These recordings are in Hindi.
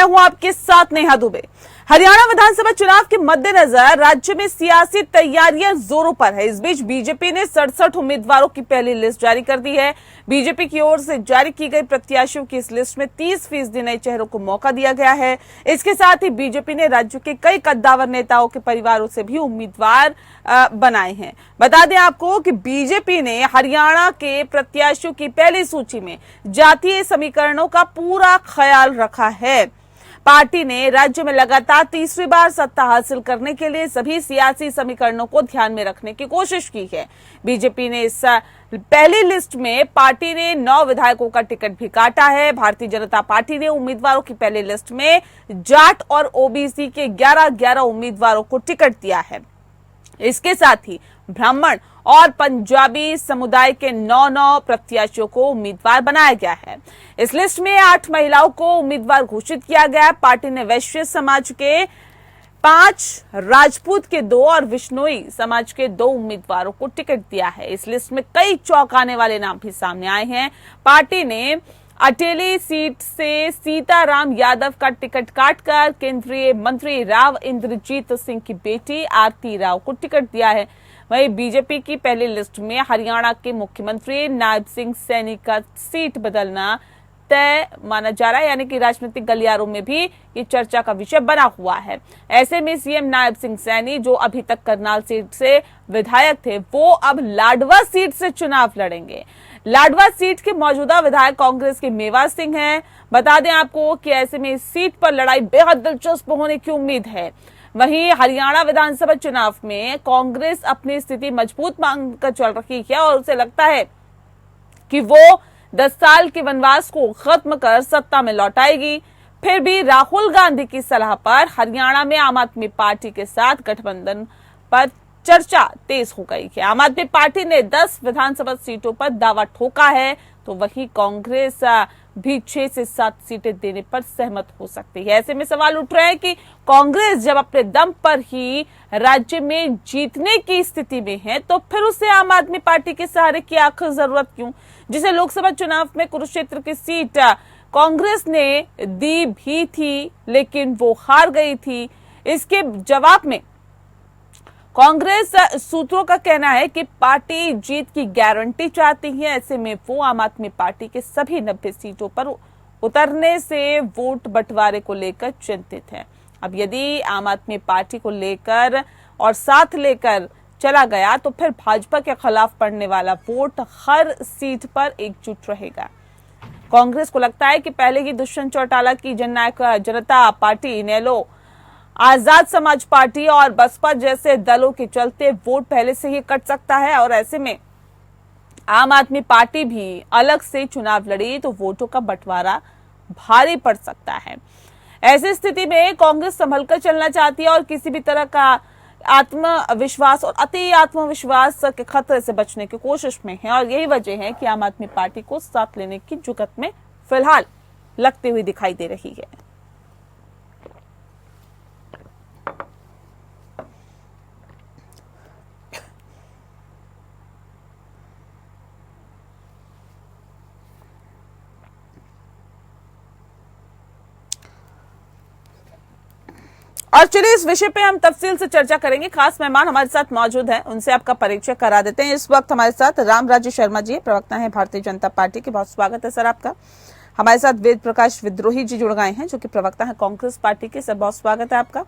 मैं हूं आपके साथ नेहा दुबे। हरियाणा विधानसभा चुनाव के मद्देनजर राज्य में सियासी तैयारियां जोरों पर है। इस बीच बीजेपी ने 67 उम्मीदवारों की पहली लिस्ट जारी कर दी है। बीजेपी की ओर से जारी की गई प्रत्याशियों की इस लिस्ट में 30% नए चेहरों को मौका दिया गया है। इसके साथ ही बीजेपी ने राज्य के कई कद्दावर नेताओं के परिवारों से भी उम्मीदवार बनाए हैं। बता दें आपको कि बीजेपी ने हरियाणा के प्रत्याशियों की पहली सूची में जातीय समीकरणों का पूरा ख्याल रखा है। पार्टी ने राज्य में लगातार तीसरी बार सत्ता हासिल करने के लिए सभी सियासी समीकरणों को ध्यान में रखने की कोशिश की है। बीजेपी ने इस पहली लिस्ट में पार्टी ने 9 विधायकों का टिकट भी काटा है। भारतीय जनता पार्टी ने उम्मीदवारों की पहली लिस्ट में जाट और ओबीसी के 11-11 उम्मीदवारों को टिकट दिया है। इसके साथ ही ब्राह्मण और पंजाबी समुदाय के 9 प्रत्याशियों को उम्मीदवार बनाया गया है। इस लिस्ट में 8 महिलाओं को उम्मीदवार घोषित किया गया है। पार्टी ने वैश्य समाज के 5, राजपूत के 2 और विश्नोई समाज के 2 उम्मीदवारों को टिकट दिया है। इस लिस्ट में कई चौंकाने वाले नाम भी सामने आए हैं। पार्टी ने अटेली सीट से सीताराम यादव का टिकट काटकर केंद्रीय मंत्री राव इंद्रजीत सिंह की बेटी आरती राव को टिकट दिया है। वहीं बीजेपी की पहली लिस्ट में हरियाणा के मुख्यमंत्री नायब सिंह सैनी का सीट बदलना तय माना जा रहा है, यानी कि राजनीतिक गलियारों में भी ये चर्चा का विषय बना हुआ है। ऐसे में सीएम नायब सिंह सैनी, जो अभी तक करनाल सीट से विधायक थे, वो अब लाडवा सीट से चुनाव लड़ेंगे। लाडवा सीट के मौजूदा विधायक कांग्रेस के मेवा सिंह हैं। बता दें आपको कि ऐसे में इस सीट पर लड़ाई बेहद दिलचस्प होने की उम्मीद है। वहीं हरियाणा विधानसभा चुनाव में कांग्रेस अपनी स्थिति मजबूत मांगकर चल रही है और उसे लगता है कि वो 10 साल के वनवास को खत्म कर सत्ता में लौट आएगी। फिर भी राहुल गांधी की सलाह पर हरियाणा में आम आदमी पार्टी के साथ गठबंधन पर चर्चा तेज हो गई है। आम आदमी पार्टी ने 10 विधानसभा सीटों पर दावा ठोका है, तो वहीं कांग्रेस भी 6 से 7 सीटें देने पर सहमत हो सकती है। ऐसे में सवाल उठ रहे हैं कि कांग्रेस जब अपने दम पर ही राज्य में जीतने की स्थिति में है, तो फिर उसे आम आदमी पार्टी के सहारे की आखिर जरूरत क्यों, जिसे लोकसभा चुनाव में कुरुक्षेत्र की सीट कांग्रेस ने दी भी थी लेकिन वो हार गई थी। इसके जवाब में कांग्रेस सूत्रों का कहना है कि पार्टी जीत की गारंटी चाहती है। ऐसे में वो आम आदमी पार्टी के सभी 90 सीटों पर उतरने से वोट बंटवारे को लेकर चिंतित है। अब यदि आम आदमी पार्टी को लेकर और साथ लेकर चला गया, तो फिर भाजपा के खिलाफ पड़ने वाला वोट हर सीट पर एकजुट रहेगा। कांग्रेस को लगता है कि पहले ही दुष्यंत चौटाला की जननायक जनता पार्टी, इनेलो, आजाद समाज पार्टी और बसपा जैसे दलों के चलते वोट पहले से ही कट सकता है और ऐसे में आम आदमी पार्टी भी अलग से चुनाव लड़ी तो वोटों का बंटवारा भारी पड़ सकता है। ऐसी स्थिति में कांग्रेस संभलकर चलना चाहती है और किसी भी तरह का आत्मविश्वास और अति आत्मविश्वास के खतरे से बचने की कोशिश में है और यही वजह है कि आम आदमी पार्टी को साथ लेने की जुगत में फिलहाल लगती हुई दिखाई दे रही है। और चलिए इस विषय पे हम तफसील से चर्चा करेंगे। खास मेहमान हमारे साथ मौजूद हैं, उनसे आपका परिचय करा देते हैं। इस वक्त हमारे साथ राम राज्य शर्मा जी, प्रवक्ता हैं भारतीय जनता पार्टी के। बहुत स्वागत है सर आपका। हमारे साथ वेद प्रकाश विद्रोही जी जुड़ गए हैं, जो कि प्रवक्ता है कांग्रेस पार्टी के। सर बहुत स्वागत है आपका।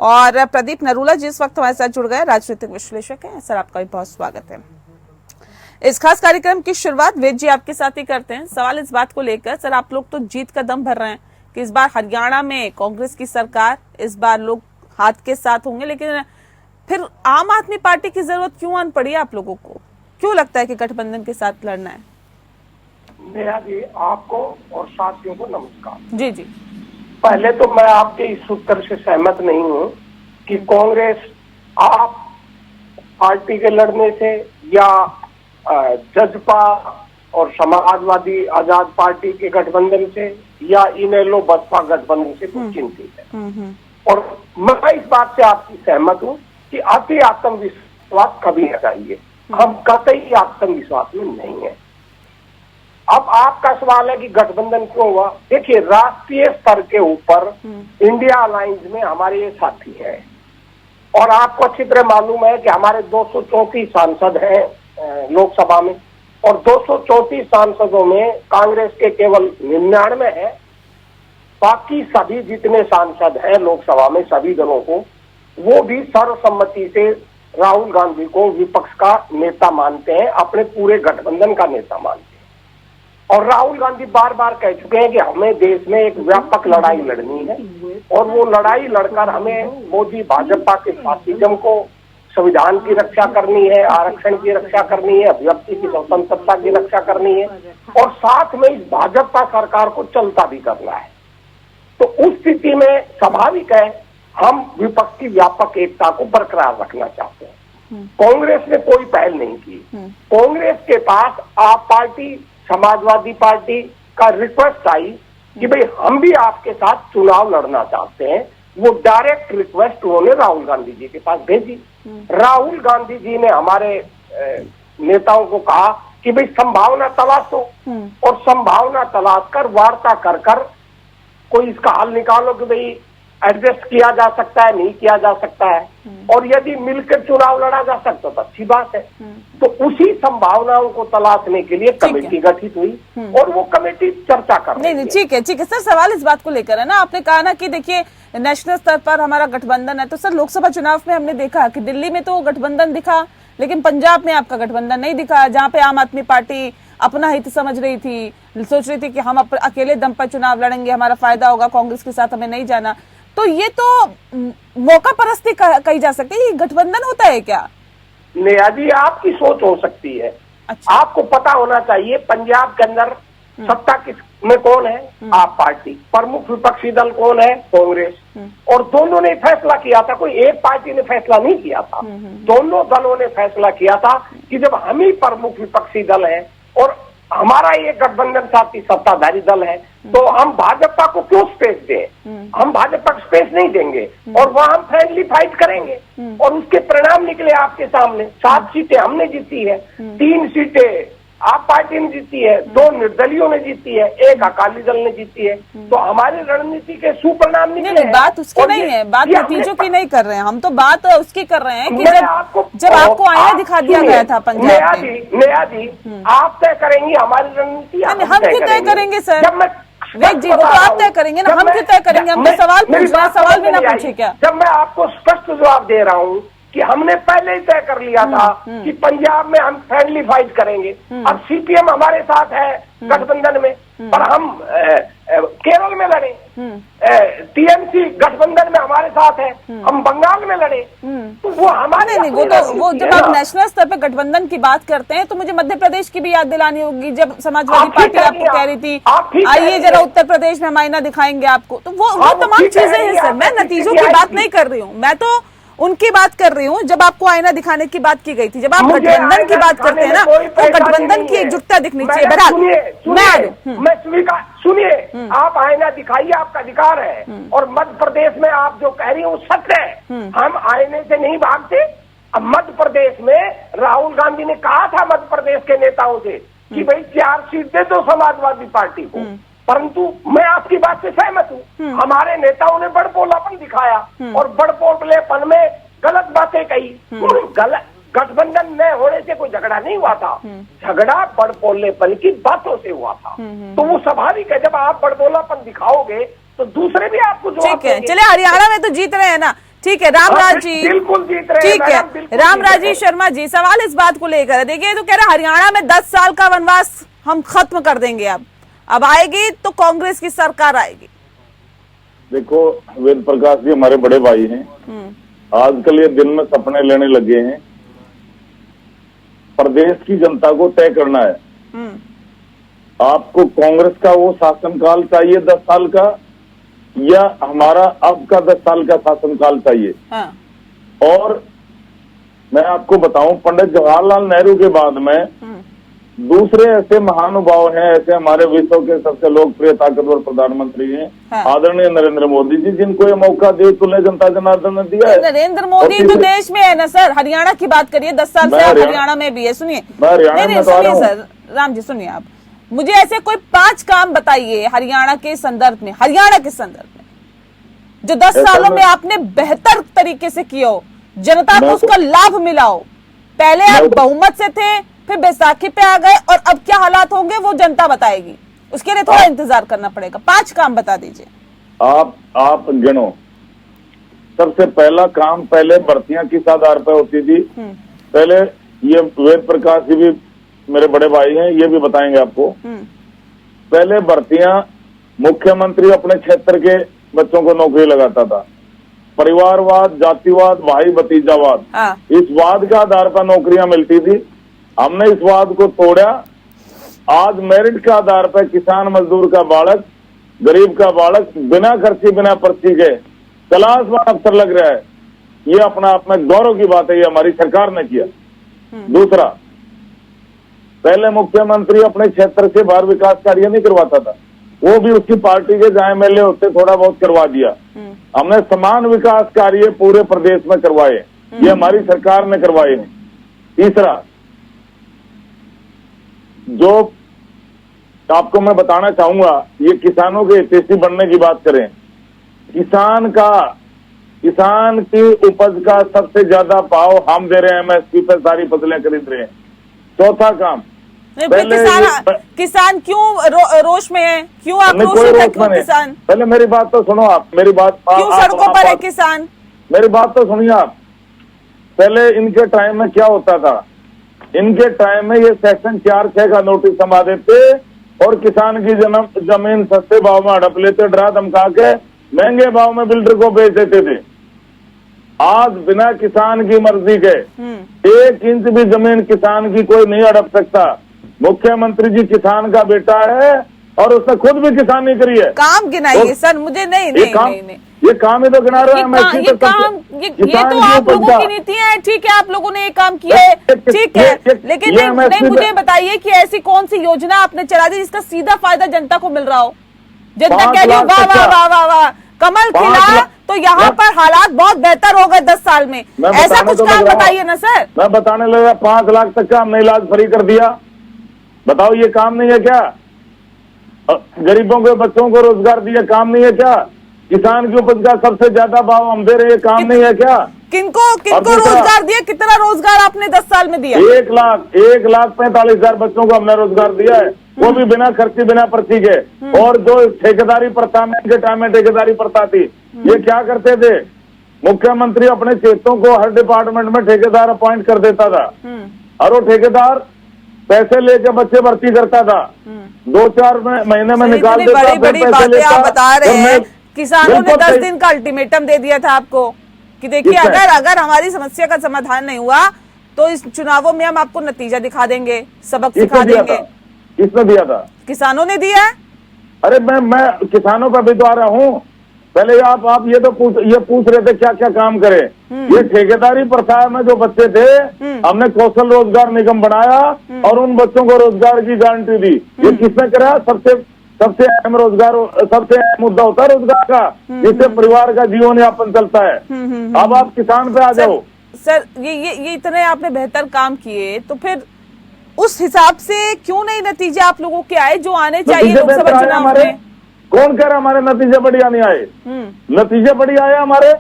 और प्रदीप नरूला जी इस वक्त हमारे साथ जुड़ गए, राजनीतिक विश्लेषक है। सर आपका भी बहुत स्वागत है। इस खास कार्यक्रम की शुरुआत वेद जी आपके साथ ही करते हैं। सवाल इस बात को लेकर, सर आप लोग तो जीत का दम भर रहे हैं कि इस बार हरियाणा में कांग्रेस की सरकार, इस बार लोग हाथ के साथ होंगे, लेकिन फिर आम आदमी पार्टी की जरूरत क्यों आन पड़ी आप लोगों को? क्यों लगता है कि गठबंधन के साथ लड़ना है? नेहा जी, आपको और साथियों को नमस्कार। जी जी। पहले तो मैं आपके इस उत्तर से सहमत नहीं हूं कि कांग्रेस आप पार्टी के लड़ने से या जजपा और समाजवादी आजाद पार्टी के गठबंधन से या इनेलो बसपा गठबंधन से कुछ चिंतित है। और मैं इस बात से आपकी सहमत हूं कि अति आत्मविश्वास कभी न चाहिए। हम कतई आत्मविश्वास में नहीं है। अब आपका सवाल है कि गठबंधन क्यों हुआ। देखिए, राष्ट्रीय स्तर के ऊपर इंडिया अलायंस में हमारे ये साथी हैं और आपको अच्छी तरह मालूम है कि हमारे 234 सांसद हैं लोकसभा में, और 234 सांसदों में कांग्रेस के केवल 99 है। बाकी सभी जितने सांसद हैं लोकसभा में सभी दलों को, वो भी सर्वसम्मति से राहुल गांधी को विपक्ष का नेता मानते हैं, अपने पूरे गठबंधन का नेता मानते हैं। और राहुल गांधी बार बार कह चुके हैं कि हमें देश में एक व्यापक लड़ाई लड़नी है और वो लड़ाई लड़कर हमें मोदी भाजपा के फासिज्म को, संविधान की रक्षा करनी है, आरक्षण की रक्षा करनी है, अभिव्यक्ति की स्वतंत्रता की रक्षा करनी है और साथ में इस भाजपा सरकार को चलता भी करना है। तो उस स्थिति में स्वाभाविक है हम विपक्ष की व्यापक एकता को बरकरार रखना चाहते हैं। कांग्रेस ने कोई पहल नहीं की। कांग्रेस के पास आप पार्टी, समाजवादी पार्टी का रिक्वेस्ट आई कि भाई हम भी आपके साथ चुनाव लड़ना चाहते हैं। वो डायरेक्ट रिक्वेस्ट उन्होंने राहुल गांधी जी के पास भेजी। राहुल गांधी जी ने हमारे नेताओं को कहा कि भाई संभावना तलाशो और संभावना तलाश कर वार्ता कर कर कोई इसका हल निकालो कि भाई एडजस्ट किया जा सकता है, नहीं किया जा सकता है, और यदि मिलकर चुनाव लड़ा जा सकता तो अच्छी बात है। तो उसी संभावनाओं को तलाशने के लिए कमेटी गठित हुई और वो कमेटी चर्चा कर रही है। नहीं, ठीक है सर, सवाल इस बात को लेकर है ना, आपने कहा ना कि देखिए नेशनल स्तर पर हमारा गठबंधन है, तो सर लोकसभा चुनाव में हमने देखा कि दिल्ली में तो गठबंधन दिखा, लेकिन पंजाब में आपका गठबंधन नहीं दिखा, जहाँ पे आम आदमी पार्टी अपना हित समझ रही थी, सोच रही थी कि हम अकेले दम पर चुनाव लड़ेंगे, हमारा फायदा होगा, कांग्रेस के साथ हमें नहीं जाना। तो ये तो मौका परस्ती कही जा सकती है, गठबंधन होता है क्या? नेहा जी, आपकी सोच हो सकती है। अच्छा। आपको पता होना चाहिए पंजाब के अंदर सत्ता किस में कौन है? आप पार्टी। प्रमुख विपक्षी दल कौन है? कांग्रेस। और दोनों ने फैसला किया था, कोई एक पार्टी ने फैसला नहीं किया था, दोनों दलों ने फैसला किया था कि जब हम ही प्रमुख विपक्षी दल है और हमारा ये गठबंधन साथी सत्ताधारी दल है, तो हम भाजपा को क्यों स्पेस दें? हम भाजपा को स्पेस नहीं देंगे और वहां हम फ्रेंडली फाइट करेंगे। और उसके परिणाम निकले आपके सामने। 7 सीटें हमने जीती है, 3 सीटें आप पार्टी ने जीती है, 2 निर्दलियों ने जीती है, 1 अकाली दल ने जीती है। तो हमारी रणनीति के सुपरिणाम निकले हैं। बात उसकी नहीं है, बात नतीजों की नहीं कर रहे हैं हम, तो बात उसकी कर रहे हैं कि जब आपको आईना दिखा दिया गया था पंजाब में। नया जी, आप तय करेंगी हमारी रणनीति? हम क्यों तय करेंगे सर? वेद जी, वो तो आप तय करेंगे ना, हम क्यों तय करेंगे? हम तो सवाल पूछ रहे हैं, सवाल भी ना पूछे क्या? जब मैं आपको स्पष्ट जवाब दे रहा हूँ कि हमने पहले ही तय कर लिया था कि पंजाब में हम फ्रेंडली फाइट करेंगे। अब सीपीएम हमारे साथ है गठबंधन में, पर हम केरल में लड़े, टीएमसी गठबंधन में हमारे साथ है, हम बंगाल में लड़े। तो वो हमारे नहीं, वो जब आप नेशनल स्तर पे गठबंधन की बात करते हैं तो मुझे मध्य प्रदेश की भी याद दिलानी होगी, जब समाजवादी पार्टी आपको कह रही थी आइए जरा उत्तर प्रदेश में हम आईना दिखाएंगे आपको। तो वो तमाम चीजें हैं सर, मैं नतीजों की बात नहीं कर रही हूँ, मैं तो उनकी बात कर रही हूँ जब आपको आईना दिखाने की बात की गई थी। जब आप गठबंधन की बात करते हैं ना, तो गठबंधन की एकजुटता दिखनी चाहिए। मैं स्वीकार, सुनिए, आप आईना दिखाइए, आपका अधिकार है। और मध्य प्रदेश में आप जो कह रही हैं वो सत्य है, हम आईने से नहीं भागते। अब मध्य प्रदेश में राहुल गांधी ने कहा था मध्य प्रदेश के नेताओं से कि भाई 4 सीट दे दो समाजवादी पार्टी को, परंतु मैं आपकी बात से सहमत हूँ। हमारे नेताओं ने बड़पोलापन दिखाया और बड़पोलेपन में गलत बातें कही। गठबंधन न होने से कोई झगड़ा नहीं हुआ था, झगड़ा बड़पोलेपन की बातों से हुआ था। तो वो स्वाभाविक है, जब आप बड़पोलापन दिखाओगे तो दूसरे भी आपको जवाब देंगे। चले, हरियाणा में तो जीत रहे हैं ना, ठीक है रामराज जी, बिल्कुल जीत रहे हैं, ठीक है रामराज जी शर्मा जी, सवाल इस बात को लेकर है। देखिए, तो कह रहे हरियाणा में 10 साल का वनवास हम खत्म कर देंगे, अब आएगी तो कांग्रेस की सरकार आएगी। देखो, वेद प्रकाश जी हमारे बड़े भाई हैं, आजकल ये दिन में सपने लेने लगे हैं। प्रदेश की जनता को तय करना है, आपको कांग्रेस का वो शासनकाल चाहिए 10 साल का, या हमारा अब का 10 साल का शासनकाल चाहिए। हाँ। और मैं आपको बताऊं, पंडित जवाहरलाल नेहरू के बाद में दूसरे ऐसे महानुभाव हैं, ऐसे हमारे विश्व के सबसे लोकप्रिय ताकतवर प्रधानमंत्री हैं, हाँ। आदरणीय नरेंद्र मोदी जी, जिनको ये मौका दे तुल्य जनता जनार्दन ने दिया है। नरेंद्र मोदी तो देश में है ना सर, हरियाणा की बात करिए, 10 साल से आप हरियाणा में भी है। सुनिए, नहीं सुनिए सर, राम जी सुनिए, आप मुझे ऐसे कोई 5 काम बताइए हरियाणा के संदर्भ में, जो 10 सालों में आपने बेहतर तरीके से किया हो, जनता को उसका लाभ मिला हो। पहले आप बहुमत से थे, फिर बैसाखी पे आ गए, और अब क्या हालात होंगे वो जनता बताएगी, उसके लिए थोड़ा इंतजार करना पड़ेगा। 5 काम बता दीजिए। आप गिनो। सबसे पहला काम, पहले भर्तियां किस आधार पर होती थी? पहले ये वेद प्रकाश जी भी मेरे बड़े भाई हैं, ये भी बताएंगे आपको। पहले भर्तियां मुख्यमंत्री अपने क्षेत्र के बच्चों को नौकरी लगाता था। परिवारवाद, जातिवाद, भाई भतीजावाद, इस वाद के आधार पर नौकरियां मिलती थी। हमने इस वाद को तोड़ा। आज मेरिट के आधार पर किसान मजदूर का बालक, गरीब का बालक बिना खर्ची बिना पर्ची के तलाश में अफसर लग रहा है। ये अपना आप में गौरव की बात है, ये हमारी सरकार ने किया। दूसरा, पहले मुख्यमंत्री अपने क्षेत्र से बाहर विकास कार्य नहीं करवाता था, वो भी उसकी पार्टी के जहां एमएलए होते थोड़ा बहुत करवा दिया। हमने समान विकास कार्य पूरे प्रदेश में करवाए, ये हमारी सरकार ने करवाए हैं। तीसरा, जो आपको मैं बताना चाहूंगा, ये किसानों के हितैषी बनने की बात करें। किसान की उपज का सबसे ज्यादा भाव हम दे रहे हैं, एमएसपी पे सारी फसलें खरीद रहे हैं। चौथा काम, किसान क्यों रोष में है? क्यों आक्रोशित है? क्यों किसान? पहले मेरी बात तो सुनो आप, मेरी बात। क्यों सड़कों पर है किसान? मेरी बात तो सुनिए आप। पहले इनके टाइम में क्या होता था? इनके टाइम में ये सेक्शन 4(6) का नोटिस थमा देते और किसान की जमीन सस्ते भाव में हड़प लेते, डरा धमका के महंगे भाव में बिल्डर को बेच देते थे। आज बिना किसान की मर्जी के 1 इंच भी जमीन किसान की कोई नहीं हड़प सकता। मुख्यमंत्री जी किसान का बेटा है और उसने खुद भी किसानी करी है। काम गिनाइए सर, मुझे नहीं। ये काम ही तो गिना रहे हैं। ये तो आप लोगों की नीतियां हैं, ठीक है, आप लोगों ने ये काम किया है, ठीक है, लेकिन नहीं मुझे बताइए कि ऐसी कौन सी योजना आपने चला दी जिसका सीधा फायदा जनता को मिल रहा हो? जनता कह रही है वाह वाह वाह वाह वाह, कमल खिला तो यहाँ पर हालात बहुत बेहतर हो गए 10 साल में। ऐसा कुछ काम बताइए ना सर। मैं बताने लगा 5 लाख तक का हमने इलाज फ्री कर दिया। बताओ ये काम नहीं है क्या? गरीबों के बच्चों को रोजगार दिया, काम नहीं है क्या? किसान की उपज का सबसे ज्यादा भाव हम दे रहे हैं, काम नहीं है क्या? किनको रोजगार दिया? कितना रोजगार आपने 10 साल में दिया? 1,45,000 बच्चों को हमने रोजगार दिया है, वो भी बिना खर्ची बिना पर्ची के। और जो ठेकेदारी प्रथा में, इनके टाइम में ठेकेदारी प्रथा थी, ये क्या करते थे? मुख्यमंत्री अपने क्षेत्रों को हर डिपार्टमेंट में ठेकेदार अपॉइंट कर देता था और वो ठेकेदार पैसे लेके बच्चे भर्ती करता था, 2-4 महीने में निकाल देता। बड़ी बातें आप बता रहे हैं। किसानों ने 10 दिन का अल्टीमेटम दे दिया था आपको कि देखिए अगर हमारी समस्या का समाधान नहीं हुआ तो इस चुनावों में हम आपको नतीजा दिखा देंगे, सबक सिखा देंगे। किसने दिया था? किसानों ने दिया है। अरे मैं किसानों पर भी तो आ रहा हूँ। पहले आप ये पूछ रहे थे क्या क्या काम करे। ये ठेकेदारी प्रथा में जो बच्चे थे, हमने कौशल रोजगार निगम बनाया और उन बच्चों को रोजगार की गारंटी दी। ये किसने करा? सबसे अहम रोजगार, सबसे अहम मुद्दा होता है रोजगार का, जिससे परिवार का जीवन यापन चलता है। अब आप किसान पे आ जाओ। सर ये इतने आपने बेहतर काम किए, तो फिर उस हिसाब से क्यों नहीं नतीजे आप लोगों के आए जो आने चाहिए लोकसभा चुनाव में? कौन कह रहा हमारे नतीजे बढ़िया नहीं आए? नतीजे बढ़िया आए हमारे।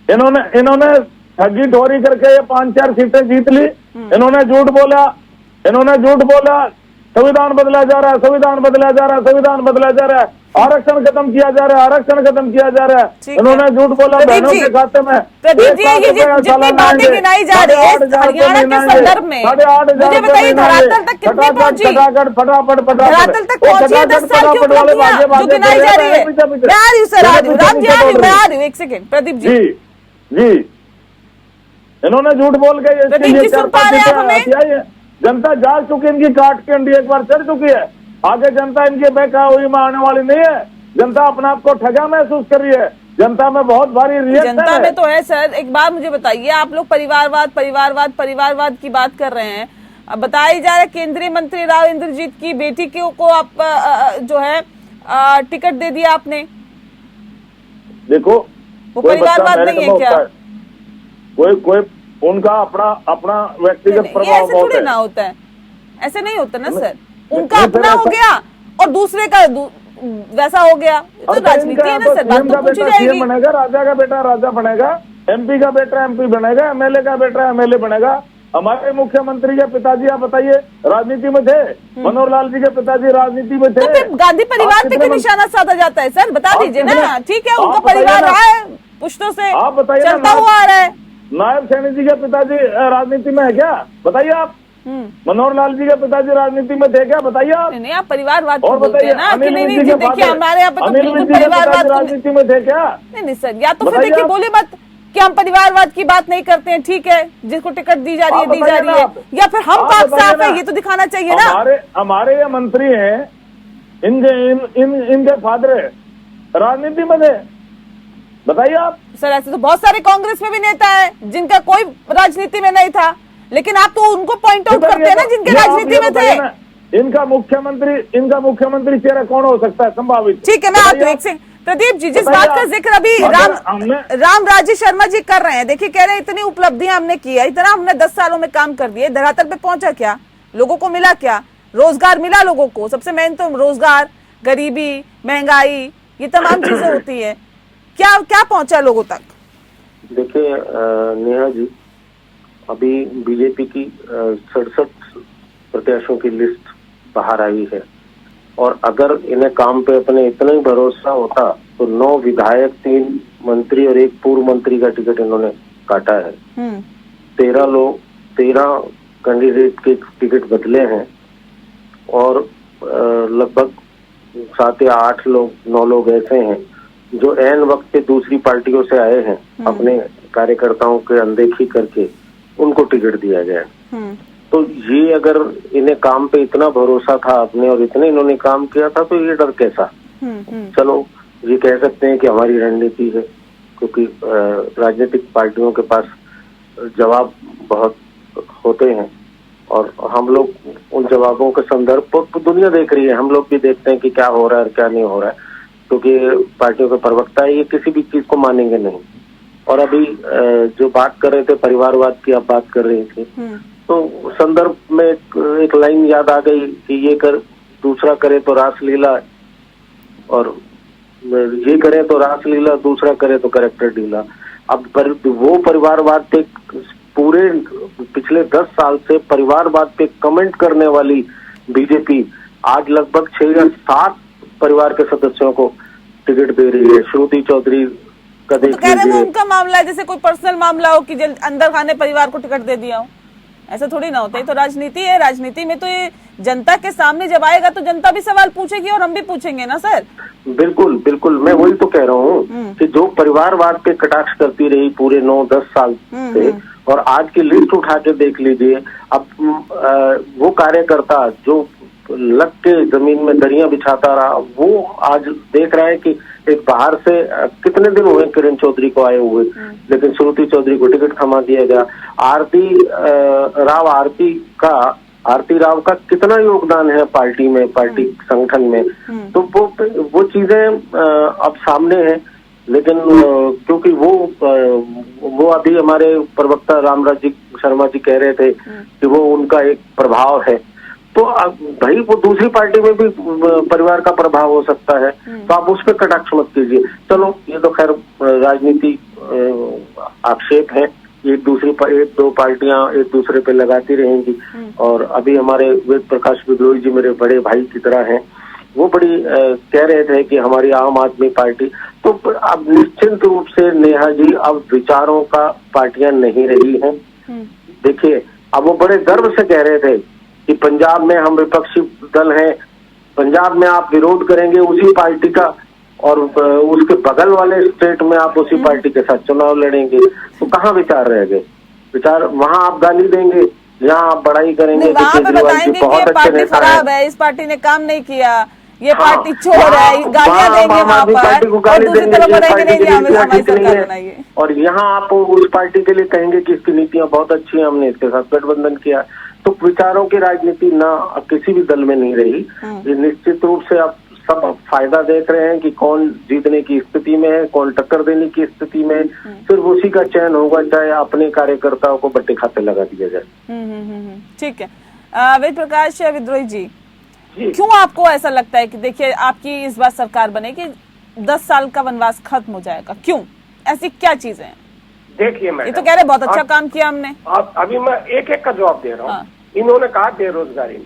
इन्होंने ठगी ठोरी करके ये 5-4 सीटें जीत ली। इन्होंने झूठ बोला, संविधान बदला जा रहा है, संविधान बदला जा रहा है, आरक्षण खत्म किया जा रहा है, इन्होंने झूठ बोला बहनों के खाते में। प्रदीप जी, ये जितनी बातें गिनाई जा रही है हरियाणा के संदर्भ में, मुझे बताइए धरातल तक कितनी पहुंची? फटाफट धरातल तक पहुंची है 10 साल की उपलब्धियां जो गिनाई जा रही है। मैं आ रही हूँ सर, राम जी आ रही हूँ, मैं आ रही हूँ, 1 सेकेंड। प्रदीप जी, इन्होंने झूठ बोल के प्रदीप जी सुन पा रहे हैं आप हमें? जनता जाग चुकी, इनकी काट के अंडी एक बार चढ़ चुकी है। आगे जनता इनके बहका हुई में आने वाली नहीं है। जनता अपने आप को ठगा महसूस कर रही है। जनता में बहुत भारी रिएक्शन है। जनता में तो है सर। एक बार मुझे बताइए, आप लोग परिवारवाद की बात कर रहे हैं। अब बताया जा रहा है केंद्रीय मंत्री राव इंद्रजीत की बेटी को आप जो है टिकट दे दिया आपने। देखो वो परिवारवाद नहीं है क्या? कोई उनका अपना व्यक्तिगत प्रभाव ऐसे थोड़ी ना होता है, ऐसे नहीं होता ना सर। उनका अपना हो गया और दूसरे का वैसा हो गया। तो राजनीति है ना सर, बात तो पूछी जाएगी। बनेगा, राजा का बेटा राजा बनेगा, एमपी का बेटा एमपी बनेगा, एमएलए का बेटा एमएलए बनेगा। हमारे मुख्यमंत्री के पिताजी आप बताइए राजनीति में थे, मनोहर लाल जी के पिताजी राजनीति में थे। तो फिर गांधी परिवार पे क्यों निशाना साधा जाता है सर, बता दीजिए ना। ठीक है, उनका परिवार रहा है पुश्तों से, आप बताइए, चलता हुआ आ रहा है। नायब सैनी जी के पिताजी राजनीति में है क्या, बताइए आप। मनोहर लाल जी के पिताजी राजनीति में थे क्या, बताइए आप। नहीं, आप परिवारवाद और बोलते हैं ना कि नहीं जी, देखिए हमारे यहाँ पे तो बिल्कुल परिवारवाद राजनीति में थे क्या। नहीं सर, या तो फिर देखिए बोले मत कि हम परिवारवाद की बात नहीं करते हैं, ठीक है, जिसको टिकट दी जा रही है दी जा रही है, या फिर हम पाक साफ है, ये तो दिखाना चाहिए ना। हमारे ये मंत्री हैं, इनके फादर राजनीति में थे, बताइए आप। सर ऐसे तो बहुत सारे कांग्रेस में भी नेता है जिनका कोई राजनीति में नहीं था, लेकिन आप तो उनको पॉइंट आउट करते हैं ना जिनके राजनीति में थे। इनका मुख्यमंत्री चेहरा कौन हो सकता है संभावित। ठीक है, मैं आपको एक से प्रदीप जी, जिस बात का जिक्र अभी राम राज्य शर्मा जी कर रहे हैं, देखिए कह रहे हैं इतनी उपलब्धियां हमने की है, इतना हमने 10 सालों में काम कर दिए, धरातल पे पहुंचा क्या, लोगों को मिला क्या, रोजगार मिला लोगों को, सबसे मेन तो रोजगार, गरीबी, महंगाई, ये तमाम चीजें होती है, क्या क्या पहुंचा लोगों तक। देखिए नेहा जी, अभी बीजेपी की 67 प्रत्याशियों की लिस्ट बाहर आई है, और अगर इन्हें काम पे अपने इतना ही भरोसा होता तो 9 विधायक, 3 मंत्री और 1 पूर्व मंत्री का टिकट इन्होंने काटा है। 13 कैंडिडेट के टिकट बदले हैं, और लगभग 7 या 8 लोग, 9 लोग ऐसे हैं जो ऐन वक्त पे दूसरी पार्टियों से आए हैं, अपने कार्यकर्ताओं के अनदेखी करके उनको टिकट दिया गया है। तो ये अगर इन्हें काम पे इतना भरोसा था अपने और इतने इन्होंने काम किया था, तो ये डर कैसा। चलो ये कह सकते हैं कि हमारी रणनीति है, क्योंकि राजनीतिक पार्टियों के पास जवाब बहुत होते हैं, और हम लोग उन जवाबों के संदर्भ पर दुनिया देख रही है, हम लोग भी देखते हैं कि क्या हो रहा है और क्या नहीं हो रहा है, क्योंकि पार्टियों के प्रवक्ता है, ये किसी भी चीज को मानेंगे नहीं। और अभी जो बात कर रहे थे परिवारवाद की, आप बात कर रही थी, तो संदर्भ में एक लाइन याद आ गई कि ये कर दूसरा करे तो रासलीला, और ये करे तो रासलीला, दूसरा करे तो कैरेक्टर ढीला। अब वो परिवारवाद पे पूरे पिछले 10 साल से परिवारवाद पे कमेंट करने वाली बीजेपी आज लगभग 6 या 7 परिवार के सदस्यों को टिकट दे रही है। श्रुति चौधरी का देख लीजिए, तो उनका मामला है, जैसे कोई पर्सनल मामला हो कि अंदर खाने परिवार को टिकट दे दिया हो, ऐसा थोड़ी ना होता है। तो राजनीति है, राजनीति में तो ये जनता के सामने जब आएगा तो जनता भी सवाल पूछेगी और हम भी पूछेंगे ना सर। बिल्कुल बिल्कुल, मैं वही तो कह रहा हूँ कि जो परिवारवाद पे कटाक्ष करती रही पूरे 9-10 साल से, और आज की लिस्ट उठा के देख लीजिए, अब वो कार्यकर्ता जो लग के जमीन में दरियां बिछाता रहा, वो आज देख रहा है कि एक बाहर से कितने दिन हुए किरण चौधरी को आए हुए, लेकिन श्रुति चौधरी को टिकट थमा दिया गया। आरती राव का कितना योगदान है पार्टी में, पार्टी संगठन में, तो वो चीजें अब सामने है। लेकिन क्योंकि वो अभी हमारे प्रवक्ता रामराज शर्मा जी कह रहे थे कि वो उनका एक प्रभाव है, तो भाई वो दूसरी पार्टी में भी परिवार का प्रभाव हो सकता है, तो आप उस पर कटाक्ष मत कीजिए। चलो ये तो खैर राजनीति आक्षेप है, एक दो पार्टियां एक दूसरे पे लगाती रहेंगी। और अभी हमारे वेद प्रकाश विद्रोही जी मेरे बड़े भाई की तरह हैं, वो बड़ी कह रहे थे कि हमारी आम आदमी पार्टी, तो अब निश्चित रूप से नेहा जी अब विचारों का पार्टियां नहीं रही हैं। देखिए अब वो बड़े गर्व से कह रहे थे कि पंजाब में हम विपक्षी दल हैं, पंजाब में आप विरोध करेंगे उसी पार्टी का, और उसके बगल वाले स्टेट में आप उसी पार्टी के साथ चुनाव लड़ेंगे, तो कहाँ विचार रह गए। विचार वहाँ आप गाली देंगे, यहाँ आप बड़ाई करेंगे, वहाँ पे बताएंगे कि ये पार्टी खराब है, इस पार्टी ने काम नहीं किया, ये पार्टी चोर है, गालियां देंगे वहाँ पर, और दूसरी तरफ बताएंगे नहीं हमारी सरकार बनाइए। और यहाँ आप उस पार्टी के लिए कहेंगे कि इसकी नीतियां बहुत अच्छी हैं, हमने इसके साथ गठबंधन किया। तो विचारों की राजनीति ना किसी भी दल में नहीं रही। ये निश्चित रूप से आप सब फायदा देख रहे हैं कि कौन जीतने की स्थिति में है, कौन टक्कर देने की स्थिति में, फिर उसी का चयन होगा, चाहे अपने कार्यकर्ताओं को बट्टे खाते लगा दिया जाए। ठीक है। वेद प्रकाश विद्रोही जी, जी। क्यों आपको ऐसा लगता है कि देखिए आपकी इस बार सरकार बनेगी, 10 साल का वनवास खत्म हो जाएगा? क्यों, ऐसी क्या चीजें हैं? देखिए मैडम, ये तो कह रहे बहुत अच्छा काम किया हमने। अभी मैं एक एक का जवाब दे रहा हूँ। हाँ। इन्होंने कहा बेरोजगारी में,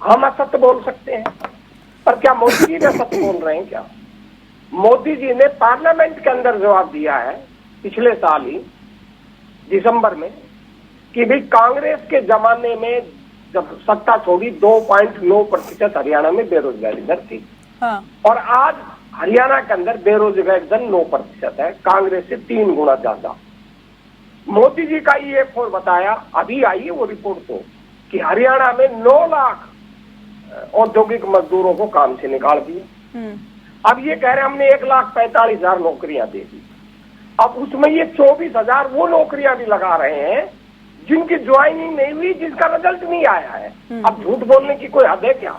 हम असत्य बोल सकते हैं, पर क्या मोदी जी ने सत्य बोल रहे हैं? क्या मोदी जी ने पार्लियामेंट के अंदर जवाब दिया है पिछले साल ही दिसंबर में कि भाई कांग्रेस के जमाने में जब सत्ता छोड़ी 2.9% हरियाणा में बेरोजगारी दर थी। हाँ। और आज हरियाणा के अंदर बेरोजगारी दर 9% है, कांग्रेस से 3 गुना ज्यादा। मोदी जी का ये फोन बताया, अभी आई है वो रिपोर्ट तो, कि हरियाणा में 9 लाख औद्योगिक मजदूरों को काम से निकाल दिया। अब ये कह रहे हैं हमने 1,45,000 नौकरियां दे दी। अब उसमें ये 24,000 वो नौकरियां भी लगा रहे हैं जिनकी ज्वाइनिंग नहीं हुई, जिनका रिजल्ट नहीं आया है। अब झूठ बोलने की कोई हद है क्या?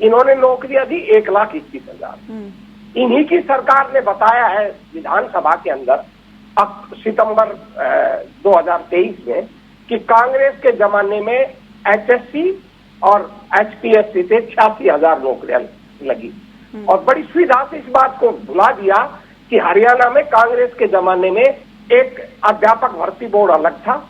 इन्होंने नौकरियां दी 1,21,000। इन्हीं की सरकार ने बताया है विधानसभा के अंदर अब सितंबर 2023 में कि कांग्रेस के जमाने में एचएससी और एचपीएससी से 86,000 नौकरियां लगी। और बड़ी सुविधा से इस बात को भुला दिया कि हरियाणा में कांग्रेस के जमाने में एक अध्यापक भर्ती बोर्ड अलग था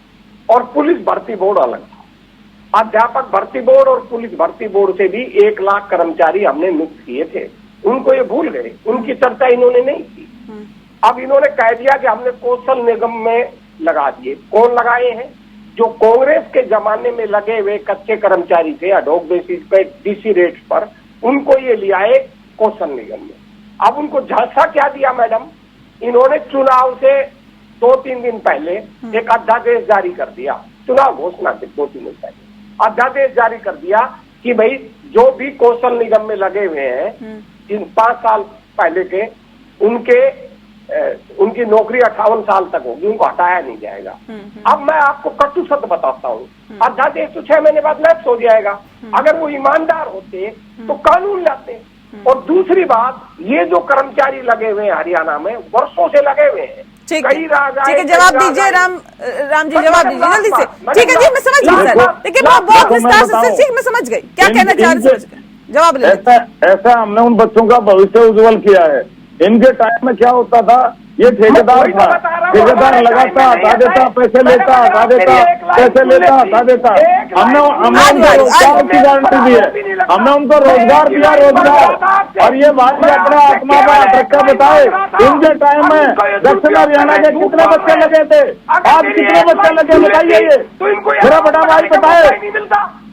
और पुलिस भर्ती बोर्ड अलग था। अध्यापक भर्ती बोर्ड और पुलिस भर्ती बोर्ड से भी 1 लाख कर्मचारी हमने नियुक्त किए थे, उनको ये भूल गए, उनकी चर्चा इन्होंने नहीं की। अब इन्होंने कह दिया कि हमने कौशल निगम में लगा दिए। कौन लगाए हैं? जो कांग्रेस के जमाने में लगे हुए कच्चे कर्मचारी थे अडोक बेसिस पे डीसी रेट पर, उनको ये लिया है कौशल निगम में। अब उनको झांसा क्या दिया मैडम? इन्होंने चुनाव से 2-3 दिन पहले एक अध्यादेश जारी कर दिया, चुनाव घोषणा से 2-3 दिन पहले अध्यादेश जारी कर दिया कि भाई जो भी कौशल निगम में लगे हुए हैं इन 5 साल पहले के, उनकी नौकरी 58 साल तक होगी, उनको हटाया नहीं जाएगा। अब मैं आपको कटु सत्य बताता हूँ, अध्यादेश तो 6 महीने बाद लैप्स हो जाएगा। अगर वो ईमानदार होते तो कानून लाते। और दूसरी बात, ये जो कर्मचारी लगे हुए हैं हरियाणा में, वर्षों से लगे हुए हैं। ठीक है, जवाब दीजिए राम जी, जवाब दीजिए जल्दी से। ठीक है जी, मैं समझ गई सर, लेकिन बहुत विस्तार से, ठीक मैं समझ गई क्या कहना चाह रहे हैं, जवाब ले। ऐसा हमने उन बच्चों का भविष्य उज्जवल किया है। इनके टाइम में क्या होता था, ये ठेकेदार था, ठेकेदार लगाता, हटा देता, पैसे लेता, हटा देता, पैसे लेता, हटा देता। हमने उनको रोजगार की गारंटी दी है, हमने उनको रोजगार दिया, रोजगार। और ये बात अपने आत्मा का धक्का बताए, इनके टाइम में दक्षिण हरियाणा के कितने बच्चे लगे थे, आज कितने बच्चे लगे बताइए? ये मेरा बड़ा भाई बताए,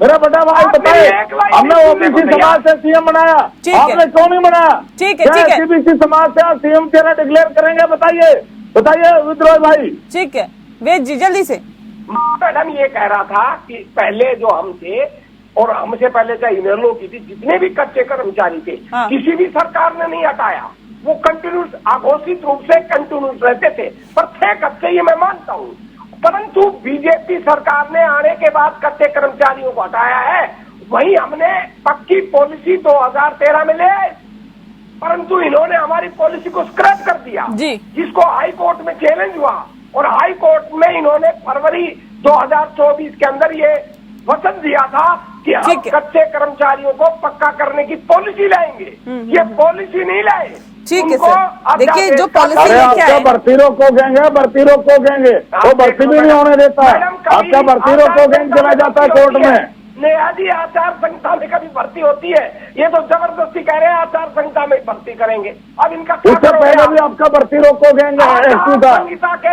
मेरा बड़ा भाई बताए। हमने ओबीसी समाज से सीएम बनाया, आपने क्यों नहीं बनाया? ठीक है, ठीक है, ओबीसी समाज से सीएम चेहरा डिक्लेयर करेंगे, बताइए विद्रोह भाई। ठीक है वेद जी, जल्दी से। मैडम ये कह रहा था कि पहले जो हम थे और हमसे पहले चाहे इनेलो की थी, जितने भी कच्चे कर्मचारी थे, हाँ। किसी भी सरकार ने नहीं हटाया। वो कंटिन्यूस अघोषित रूप से कंटिन्यूस रहते थे, पर थे कच्चे, ये मैं मानता हूँ। परंतु बीजेपी सरकार ने आने के बाद कच्चे कर्मचारियों को हटाया है। वही हमने पक्की पॉलिसी 2013 में ले आए, परंतु इन्होंने हमारी पॉलिसी को स्क्रैप कर दिया जी, जिसको हाई कोर्ट में चैलेंज हुआ। और हाई कोर्ट में इन्होंने फरवरी 2024 के अंदर ये वचन दिया था कि हम कच्चे कर्मचारियों को पक्का करने की पॉलिसी लाएंगे। ये पॉलिसी नहीं लाए। ठीक है सर, देखिए जो पॉलिसी लेके आए, भर्ती रोको गएंगे, भर्ती रोको गएंगे, वो भर्ती भी नहीं होने देता। आपका भर्ती रोको गैंग चला जाता है कोर्ट में। नेहाजी आचार संहिता में कभी भर्ती होती है? ये तो जबरदस्ती कह रहे हैं आचार संहिता में भर्ती करेंगे। अब इनका उससे पहले भी आपका भर्ती रोको गैंग एसटी था,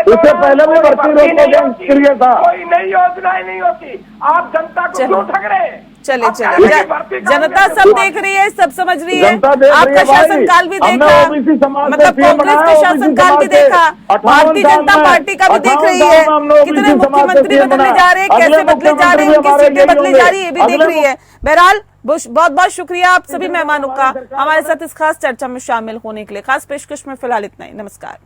उससे पहले भी भर्ती रोको गैंग सक्रिय था। कोई नई योजनाएं नहीं होती, आप जनता को क्यों ठग रहे हैं? चले जनता सब देख रही है, सब समझ रही है। आपका शासनकाल भी देखा, मतलब कांग्रेस का शासनकाल भी देखा, भारतीय जनता पार्टी का भी देख रही है। कितने मुख्यमंत्री बदलने जा रहे हैं, कैसे बदले जा रहे हैं, उनकी सीटें बदली जा रही है, ये भी देख रही है। बहरहाल बहुत बहुत शुक्रिया आप सभी मेहमानों का हमारे साथ इस खास चर्चा में शामिल होने के लिए। खास पेशकश में फिलहाल इतना ही। नमस्कार।